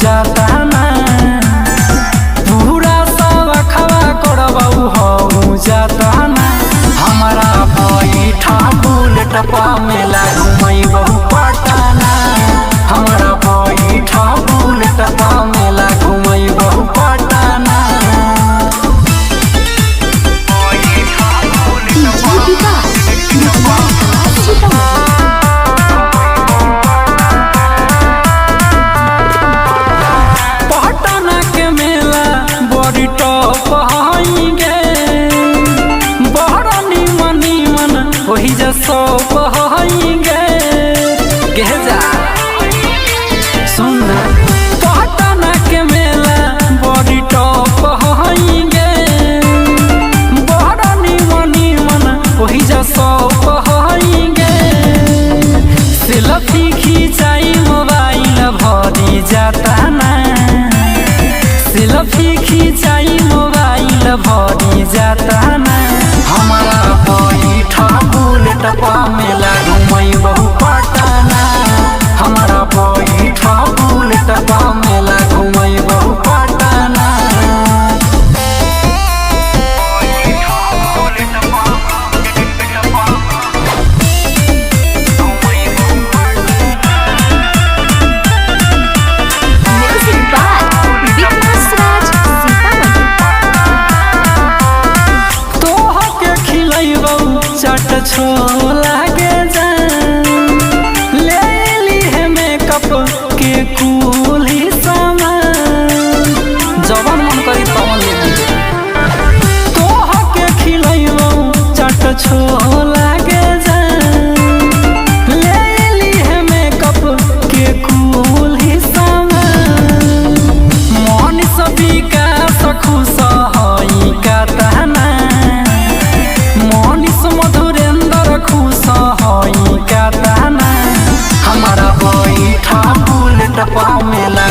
जाता ना पूरा सब खवा करबऊ हो जाता ना हमारा बैठा बुलेट पा मेला घुमैबऊ पटना हमारा बैठा बुलेट पा मेला घुमैबऊ पटना। पटना के मेला बड़ी टॉप हइगे बड़ा निमन निमन वही जसो हइगे के जा सुन पटना के मेला बड़ी टॉप हइगे बड़ा निमन निमन वही जसो हइगे सेल्फी खिंचाई मोबाइल भरी जाता ना सेल्फी खिंचाई मोबाइल भरी जाता ना हमारा बैठा बुलेट पा मेला घुमैबऊ पटना हमारा बैठा बुलेट पा मेला घुमैबऊ पटना। चट छोला के ले ली है मेकअप के कूल ही सामान जवन मन करी तवन ले ली तोह के खिलैबऊ चट छोला के ले ली है मेकअप के कूल ही सामान मन सभी का खुश हई का तहना मधुरेंद्र खुश हई का ताना हमारा बैठा बुलेट पा मेला